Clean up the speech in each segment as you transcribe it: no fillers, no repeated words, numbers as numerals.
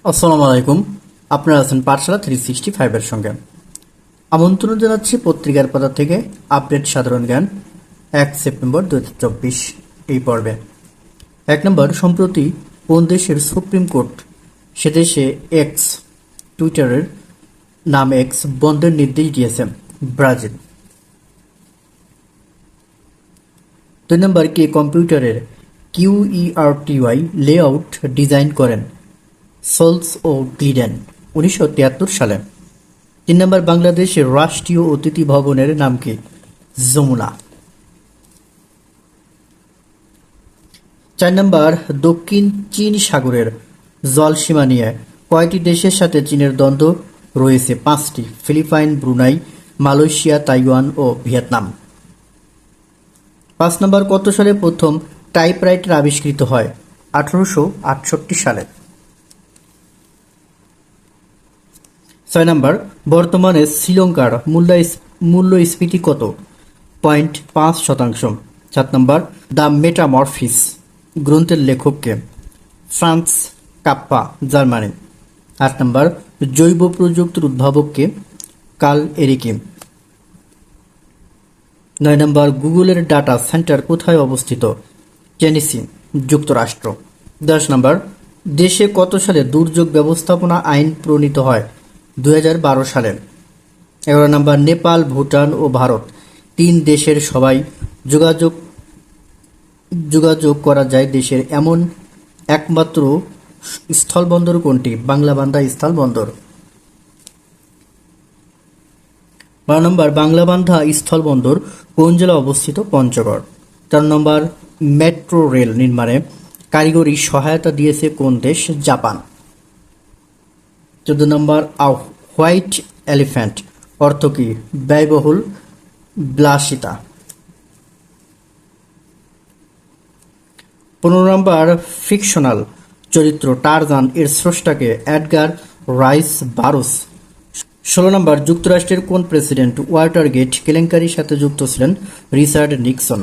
আসসালামু আলাইকুম। আপনারা আছেন পাঠশালা 365 এর সঙ্গে। আমন্ত্রণ জানাচ্ছি পত্রিকার পাতা থেকে আপডেট সাধারণ জ্ঞান 1 সেপ্টেম্বর 2024 এই পর্বে। 1 নম্বর, সম্প্রতি কোন দেশের সুপ্রিম কোর্ট সে দেশে এক্স, টুইটারের নাম এক্স বন্ধের নির্দেশ দিয়েছে? ব্রাজিল। 2 নম্বর, কে কম্পিউটারের কিউইআরটিওয়াই লেআউট ডিজাইন করেন? সোলস ও গ্লিডেন 1973 সালে। 3 নম্বর, বাংলাদেশের রাষ্ট্রীয় অতিথি ভবনের নাম কি? যমুনা। 4 নম্বর, দক্ষিণ চীন সাগরের জলসীমা নিয়ে কয়টি দেশের সাথে চীনের দ্বন্দ্ব রয়েছে? 5টি। ফিলিপাইন, ব্রুনাই, মালয়েশিয়া, তাইওয়ান ও ভিয়েতনাম। 5 নম্বর, কত সালে প্রথম টাইপরাইটার আবিষ্কৃত হয়? 1868 সালে। 6 নম্বর, বর্তমানে শ্রীলঙ্কার মূল্যস্ফীতি কত? 0.5%। 7 নম্বর, দ্য মেটামরফিস গ্রন্থের লেখককে? France kappa, Germany. 8 নম্বর, জৈব প্রযুক্তির উদ্ভাবককে? কার্ল এরিকে। 9 নম্বর, গুগলের ডাটা সেন্টার কোথায় অবস্থিত? টেনেসি, যুক্তরাষ্ট্র। 10 নম্বর, দেশে কত সালে দুর্যোগ ব্যবস্থাপনা আইন প্রণীত হয়? 2012 সালে। 11 নম্বর, নেপাল, ভুটান ও ভারত 3 দেশের সবাই যোগাযোগ যোগাযোগ করা যায় দেশের এমন একমাত্র স্থলবন্দর কোনটি? বাংলাবান্ধা স্থলবন্দর। 12 নম্বর, বাংলাবান্ধা স্থলবন্দর কোন জেলায় অবস্থিত? পঞ্চগড়। 13 নম্বর, মেট্রো রেল নির্মাণে কারিগরি সহায়তা দিয়েছে কোন দেশ? জাপান। 14 নম্বর, হোয়াইট এলিফ্যান্ট অর্থ কি? ব্যয়বহুল বিলাসিতা। 15 নম্বর, ফিকশনাল চরিত্র টারজান এর স্রষ্টাকে? Edgar rice বারোস। 16 নম্বর, যুক্তরাষ্ট্রের কোন প্রেসিডেন্ট ওয়াটারগেট কেলেঙ্কারির সাথে যুক্ত ছিলেন? Richard Nixon.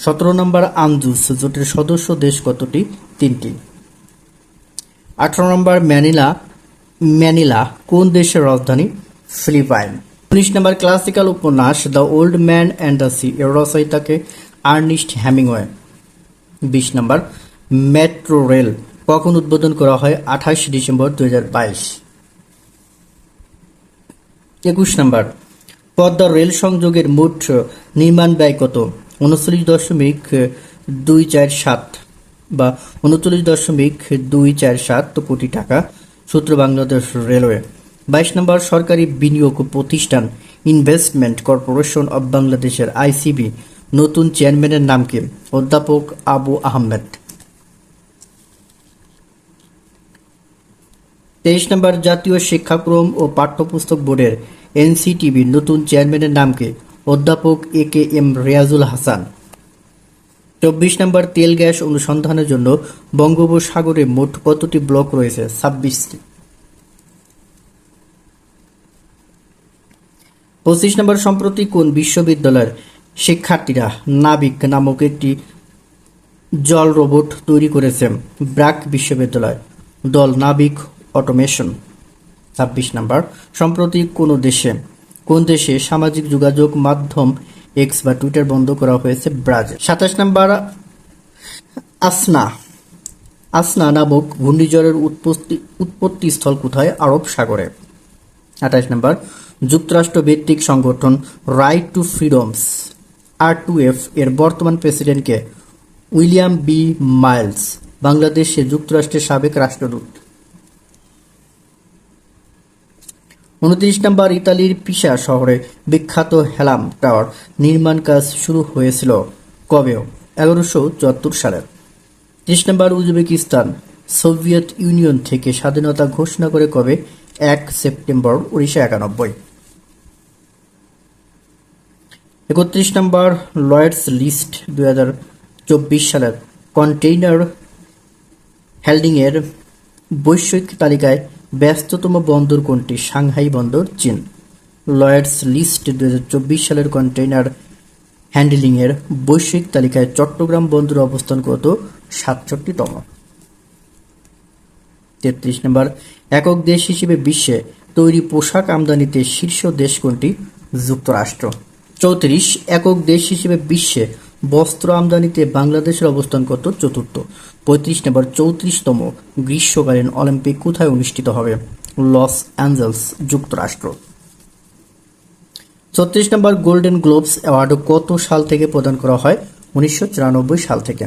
17 নম্বর, আনজুস জোটের সদস্য দেশ কতটি? 3টি। 18 নম্বর, ম্যানিলা কোন দেশের রাজধানী? ফিলিপাইন। 19 নম্বর, ক্লাসিক্যাল উপন্যাস the old man and the sea এর রচয়িতাকে? Ernest Hemingway. 20 number, metro rail কখন উদ্বোধন করা হয়? 28 ডিসেম্বর 2022। 21 নম্বর, পদ্মা রেল সংযোগের মোট নির্মাণ ব্যয় কত? 39.247 বা 39.247 কোটি টাকা। সূত্র বাংলাদেশ রেলওয়ে। 22 নম্বর, সরকারি বিনিয়োগ প্রতিষ্ঠান ইনভেস্টমেন্ট কর্পোরেশন অব বাংলাদেশের আইসিবি নতুন চেয়ারম্যানের নাম কি? অধ্যাপক আবু আহমেদ। 23 নম্বর, জাতীয় শিক্ষাক্রম ও পাঠ্যপুস্তক বোর্ডের এনসিটিবির নতুন চেয়ারম্যানের নাম কি? অধ্যাপক এ.কে.এম. রিয়াজুল হাসান। 24 নম্বর, তেল গ্যাস অনুসন্ধানের জন্য বঙ্গোপসাগরে মোট কতটি ব্লক রয়েছে? 26টি। 25 নম্বর, সম্প্রতি কোন বিশ্ববিদ্যালয়ের শিক্ষার্থীরা নাবিক নামক একটি জল রোবট তৈরি করেছে? ব্র্যাক বিশ্ববিদ্যালয়। দল নাবিক অটোমেশন। 26 নম্বর, সম্প্রতি কোন দেশে সামাজিক যোগাযোগ মাধ্যম এক্স বা টুইটার বন্ধ করা হয়েছে? ব্রাজিল। 27 নম্বর, আসনা নামক ঘূর্ণিঝড়ের উৎপত্তি স্থল কোথায়? আরব সাগরে। 28 নম্বর, যুক্তরাষ্ট্র ভিত্তিক সংগঠন রাইট টু ফ্রিডমস R2F এর বর্তমান প্রেসিডেন্টকে? William B Miles. বাংলাদেশে যুক্তরাষ্ট্রের সাবেক রাষ্ট্রদূত। 29 নম্বর, ইতালির পিসা শহরে বিখ্যাত হেলাম টাওয়ার নির্মাণ কাজ শুরু হয়েছিল কবে? 1174 সালে। 30 নম্বর, উজবেকিস্তান সোভিয়েত ইউনিয়ন থেকে স্বাধীনতা ঘোষণা করে কবে? 1 সেপ্টেম্বর 1991। 31 নম্বর, লয়েডস লিস্ট 2024 সালের কন্টেইনার হ্যান্ডলিংয়ের বৈশ্বিক তালিকায় ব্যস্ততম বন্দর কোনটি? সাংহাই বন্দর, চীন। লয়েডস লিস্ট 2024 সালের কন্টেইনার হ্যান্ডলিংয়ের বৈশ্বিক তালিকায় চট্টগ্রাম বন্দরের অবস্থান কত? 67তম। 33 নম্বর, একক দেশ হিসেবে বিশ্বে তৈরি পোশাক আমদানিতে শীর্ষ দেশ কোনটি? যুক্তরাষ্ট্র। 34, একক দেশ হিসেবে বিশ্বে বস্ত্র আমদানিতে বাংলাদেশের অবস্থান কত? চতুর্থ। 35 নম্বর, 34তম গ্রীষ্মকালীন অলিম্পিক কোথায় অনুষ্ঠিত হবে? লস অ্যাঞ্জেলস, যুক্তরাষ্ট্র। 36 নম্বর, গোল্ডেন গ্লোবস অ্যাওয়ার্ড কত সাল থেকে প্রদান করা হয়? 1994 সাল থেকে।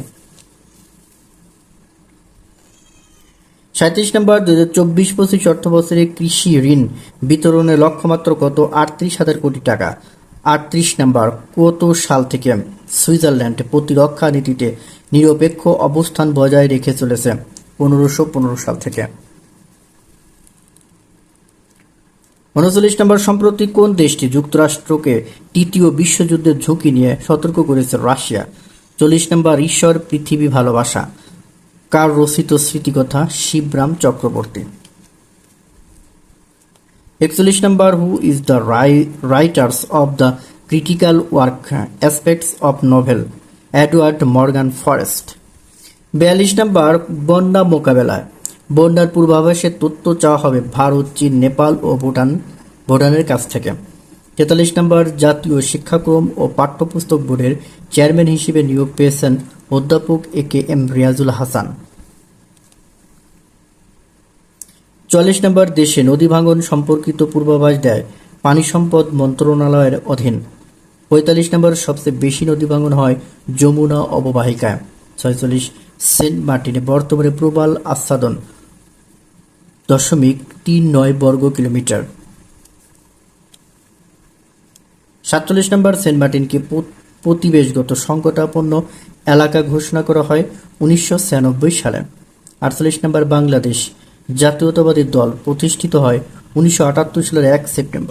37 নম্বর, 2024-25 অর্থবছরে কৃষি ঋণ বিতরণের লক্ষ্যমাত্রা কত? 38,000 কোটি টাকা। 38 নম্বর, কত সাল থেকে সুইজারল্যান্ড প্রতিরক্ষা নীতিতে নিরপেক্ষ অবস্থান বজায় রেখে চলেছে? 1515 সাল থেকে। 39 নম্বর, সম্প্রতি কোন দেশটি যুক্তরাষ্ট্রকে তৃতীয় বিশ্বযুদ্ধের ঝুঁকি নিয়ে সতর্ক করেছে? রাশিয়া। 40 নম্বর, ঈশ্বর পৃথিবী ভালোবাসা কার রচিত স্মৃতিকথা? Shibram Chakraborty. 41 number, who is the writers of the critical work aspects of novel? Edward Morgan Forster. 42 number, বন্যা মোকাবেলায় বন্যার পূর্বাভাসের তথ্য চাওয়া হবে ভারত, চীন, নেপাল ও ভুটানের কাছ থেকে। 43 নম্বর, জাতীয় শিক্ষাক্রম ও পাঠ্যপুস্তক বোর্ডের চেয়ারম্যান হিসেবে নিয়োগ পেয়েছেন অধ্যাপক এ.কে.এম. রিয়াজুল হাসান। 44 নম্বর, দেশে নদী ভাঙন সম্পর্কিত পূর্বাভাস দেয় পানি সম্পদ মন্ত্রণালয়ের অধীন। 45 নম্বর, সবচেয়ে বেশি নদী ভাঙন হয় যমুনা অববাহিকায়। 46, সেন্ট মার্টিনে বর্তমানে প্রবাল আচ্ছাদন 0.39 বর্গ কিলোমিটার। 47 নম্বর, সেন্ট মার্টিনকে পরিবেশগত সংকটাপন্ন এলাকা ঘোষণা করা হয় 1996 সালে। 48 নম্বর, বাংলাদেশ জাতীয়তাবাদী দল প্রতিষ্ঠিত হয় 1978 সালের 1 সেপ্টেম্বর।